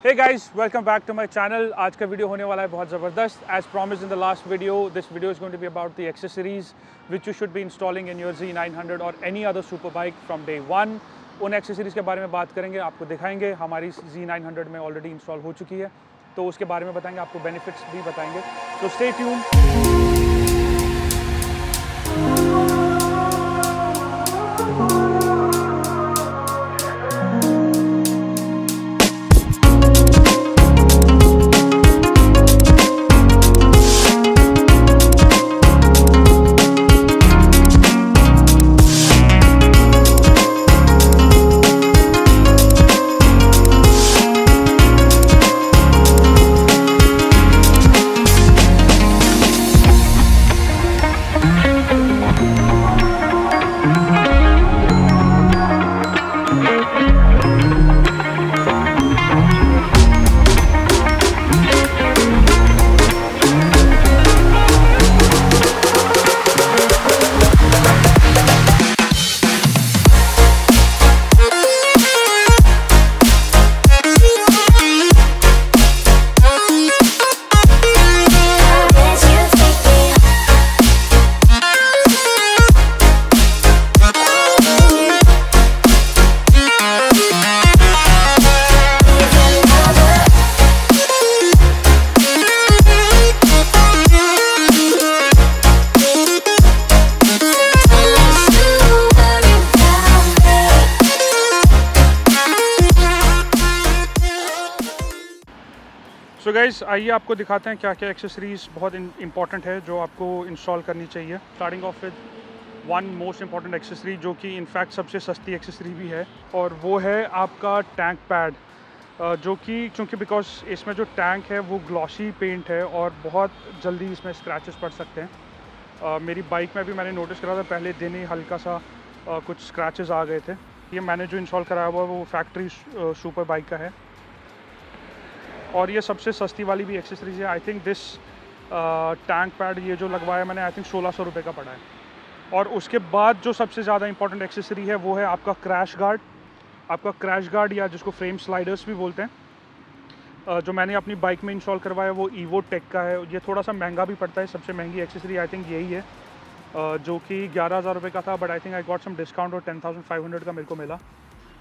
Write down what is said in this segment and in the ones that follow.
Hey guys, welcome back to my channel. आज का video होने वाला है बहुत ज़बरदस्त. As promised in the last video, this video is going to be about the accessories which you should be installing in your Z900 or any other superbike from day one. उन accessories के बारे में बात करेंगे, आपको दिखाएंगे. हमारी Z900 में ऑलरेडी इंस्टॉल हो चुकी है, तो उसके बारे में बताएंगे, आपको बेनिफिट्स भी बताएंगे. So stay tuned. So guys, आइए आपको दिखाते हैं क्या क्या एक्सेसरीज़ बहुत इंपॉर्टेंट है जो आपको इंस्टॉल करनी चाहिए. Starting of with one most important accessory जो कि इनफैक्ट सबसे सस्ती एक्सेसरी भी है, और वो है आपका टैंक पैड. जो कि चूँकि बिकॉज इसमें जो टैंक है वो ग्लॉसी पेंट है और बहुत जल्दी इसमें स्क्रैचेस पड़ सकते हैं. मेरी बाइक में भी मैंने नोटिस करा था, पहले दिन ही हल्का सा कुछ स्क्रैचेस आ गए थे. ये मैंने जो इंस्टॉल कराया हुआ वो फैक्ट्री सुपर बाइक का है, और ये सबसे सस्ती वाली भी एक्सेसरीज है. I think this tank pad ये जो लगवाया मैंने, आई थिंक 1600 रुपये का पड़ा है. और उसके बाद जो सबसे ज़्यादा इंपॉर्टेंट एक्सेसरी है वो है आपका क्रैश गार्ड. आपका क्रैश गार्ड या जिसको फ्रेम स्लाइडर्स भी बोलते हैं, जो मैंने अपनी बाइक में इंस्टॉल करवाया वो ईवो टेक का है. ये थोड़ा सा महंगा भी पड़ता है, सबसे महंगी एक्सेसरी आई थिंक यही है, जो कि 11,000 रुपये का था. But I think I got some discount और 10,500 का मेरे को मिला.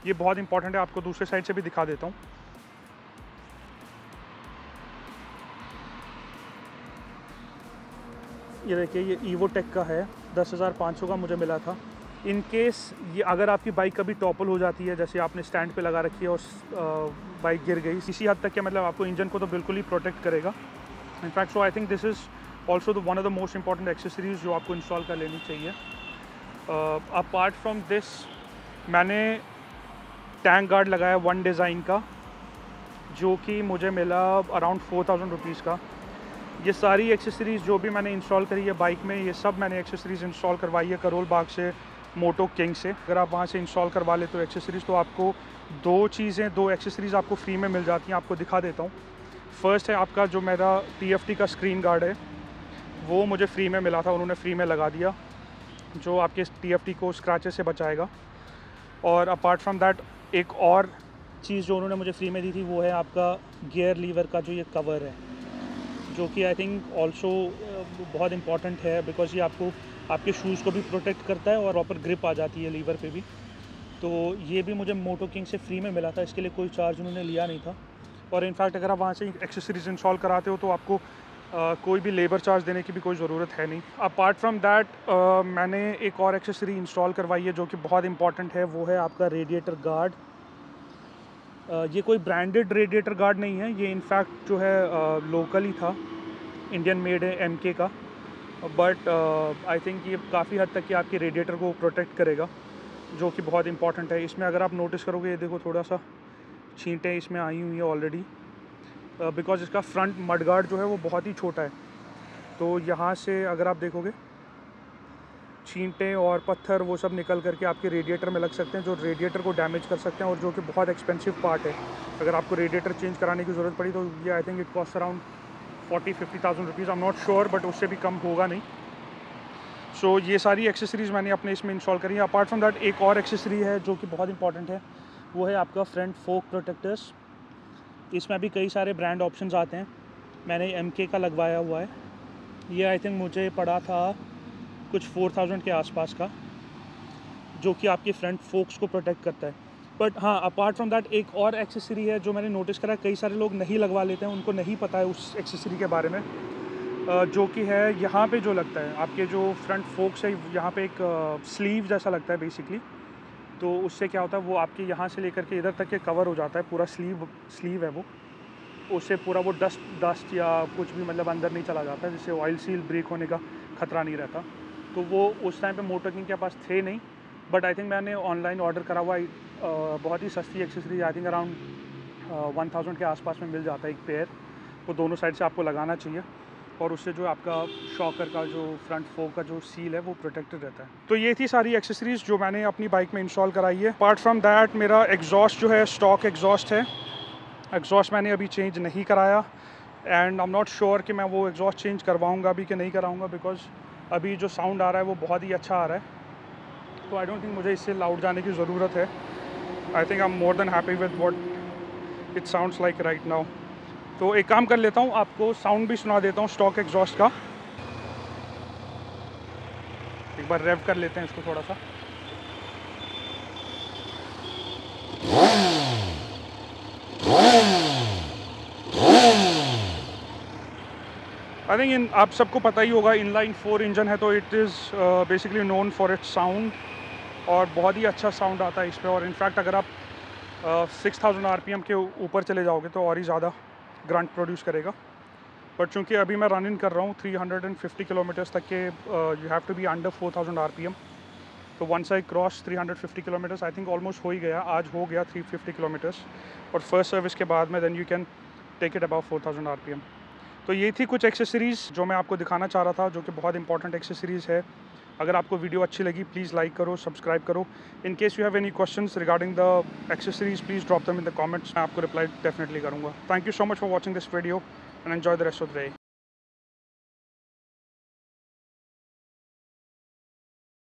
ये बहुत इंपॉर्टेंट है, आपको दूसरे साइड से भी दिखा देता हूँ. ये देखिए, ये ईवो टेक का है, 10,500 का मुझे मिला था. इन केस ये अगर आपकी बाइक कभी टॉपल हो जाती है, जैसे आपने स्टैंड पे लगा रखी है और बाइक गिर गई, इसी हद तक के मतलब आपको इंजन को तो बिल्कुल ही प्रोटेक्ट करेगा. In fact so I think this is also the one of the most important accessories जो आपको इंस्टॉल कर लेनी चाहिए. अपार्ट फ्रॉम दिस मैंने टैंक गार्ड लगाया वन डिज़ाइन का, जो कि मुझे मिला अराउंड 4,000 रुपीज़ का. ये सारी एक्सेसरीज़ जो भी मैंने इंस्टॉल करी है बाइक में, ये सब मैंने एक्सेसरीज़ इंस्टॉल करवाई है करोल बाग से, मोटो किंग से. अगर आप वहाँ से इंस्टॉल करवा लेते हो एक्सेसरीज़, तो आपको दो एक्सेसरीज़ आपको फ्री में मिल जाती हैं. आपको दिखा देता हूँ. फर्स्ट है आपका जो मेरा TFT का स्क्रीन गार्ड है, वो मुझे फ्री में मिला था, उन्होंने फ्री में लगा दिया, जो आपके TFT को स्क्रैचेस से बचाएगा. और अपार्ट फ्रॉम दैट एक और चीज़ जो उन्होंने मुझे फ्री में दी थी वो है आपका गियर लीवर का जो ये कवर है, जो कि आई थिंक ऑल्सो बहुत इंपॉर्टेंट है, बिकॉज ये आपको आपके शूज़ को भी प्रोटेक्ट करता है और प्रॉपर ग्रिप आ जाती है लीवर पे भी. तो ये भी मुझे मोटो किंग से फ्री में मिला था, इसके लिए कोई चार्ज उन्होंने लिया नहीं था. और इनफैक्ट अगर आप वहाँ से एक्सेसरीज इंस्टॉल कराते हो तो आपको कोई भी लेबर चार्ज देने की भी कोई ज़रूरत है नहीं. अपार्ट फ्रॉम दैट मैंने एक और एक्सेसरी इंस्टॉल करवाई है जो कि बहुत इंपॉर्टेंट है, वो है आपका रेडिएटर गार्ड. ये कोई ब्रांडेड रेडिएटर गार्ड नहीं है, ये इनफैक्ट जो है लोकल ही था, इंडियन मेड है, MK का. बट आई थिंक ये काफ़ी हद तक कि आपके रेडिएटर को प्रोटेक्ट करेगा, जो कि बहुत इंपॉर्टेंट है. इसमें अगर आप नोटिस करोगे, ये देखो थोड़ा सा छींटें इसमें आई हुई है ऑलरेडी, बिकॉज इसका फ्रंट मड गार्ड जो है वो बहुत ही छोटा है. तो यहाँ से अगर आप देखोगे, छींटें और पत्थर वो सब निकल करके आपके रेडिएटर में लग सकते हैं, जो रेडिएटर को डैमेज कर सकते हैं, और जो कि बहुत एक्सपेंसिव पार्ट है. अगर आपको रेडिएटर चेंज कराने की ज़रूरत पड़ी तो ये I think it cost around 40-50,000 rupees. I am not sure, but उससे भी कम होगा नहीं. सो ये सारी एक्सेसरीज़ मैंने अपने इसमें इंस्टॉल करी है. अपार्ट फ्रॉम दैट एक और एक्सेसरी है जो कि बहुत इंपॉर्टेंट है, वो है आपका फ्रंट फोक प्रोटेक्टर्स. इसमें भी कई सारे ब्रांड ऑप्शंस आते हैं। मैंने MK का लगवाया हुआ है। ये आई थिंक मुझे पड़ा था कुछ 4000 के आसपास का, जो कि आपके फ्रंट फोक्स को प्रोटेक्ट करता है। बट हाँ, अपार्ट फ्रॉम दैट एक और एक्सेसरी है जो मैंने नोटिस करा, कई सारे लोग नहीं लगवा लेते हैं, उनको नहीं पता है उस एक्सेसरी के बारे में, जो कि है यहाँ पे जो लगता है आपके जो फ्रंट फोक्स है, यहाँ पे एक स्लीव जैसा लगता है बेसिकली। तो उससे क्या होता है, वो आपके यहाँ से लेकर के इधर तक के कवर हो जाता है, पूरा स्लीव है वो। उससे पूरा वो डस्ट या कुछ भी मतलब अंदर नहीं चला जाता, जिससे ऑयल सील ब्रेक होने का ख़तरा नहीं रहता। तो वो उस टाइम पे मोटर किंग के पास थे नहीं, बट आई थिंक मैंने ऑनलाइन ऑर्डर करा हुआ, बहुत ही सस्ती एक्सेसरी, आई थिंक अराउंड 1000 के आसपास में मिल जाता है एक पेयर। वो दोनों साइड से आपको लगाना चाहिए, और उससे जो आपका शॉकर का जो फ्रंट फोक का जो सील है वो प्रोटेक्टेड रहता है। तो ये थी सारी एक्सेसरीज़ जो मैंने अपनी बाइक में इंस्टॉल कराई है। अपार्ट फ्रॉम दैट मेरा एग्जॉस्ट जो है स्टॉक एग्जॉस्ट है। एग्जॉस्ट मैंने अभी चेंज नहीं कराया, and I am not sure कि मैं वो एग्जॉस्ट चेंज करवाऊँगा अभी कि नहीं कराऊँगा, बिकॉज अभी जो साउंड आ रहा है वो बहुत ही अच्छा आ रहा है। तो आई डोंट थिंक मुझे इससे लाउड जाने की ज़रूरत है। आई think I am more than happy with what it sounds like right now. तो एक काम कर लेता हूँ, आपको साउंड भी सुना देता हूँ स्टॉक एग्जॉस्ट का। एक बार रेव कर लेते हैं इसको थोड़ा सा। आई थिंक आप सबको पता ही होगा, इनलाइन 4 इंजन है, तो it is basically known for its sound, और बहुत ही अच्छा साउंड आता है इस पर। और इनफैक्ट अगर आप 6000 RPM के ऊपर चले जाओगे तो और ही ज़्यादा ग्रंट प्रोड्यूस करेगा। बट चूँकि अभी मैं रनिंग कर रहा हूँ 350 किलोमीटर्स तक के, you have to be under 4000 RPM। तो once I cross 350 kilometres, I think almost हो ही गया, आज हो गया 350 किलोमीटर्स, और फर्स्ट सर्विस के बाद में then you can take it about 4000 RPM। तो ये थी कुछ एक्सेसरीज़ जो मैं आपको दिखाना चाह रहा था, जो कि बहुत इंपॉर्टेंट एक्सेसरीज़ है। अगर आपको वीडियो अच्छी लगी प्लीज़ लाइक करो, सब्सक्राइब करो। In case you have any questions regarding the accessories please drop them in the comments, मैं आपको रिप्लाई डेफिनेटली करूँगा। Thank you so much for watching this video and enjoy the rest of the day.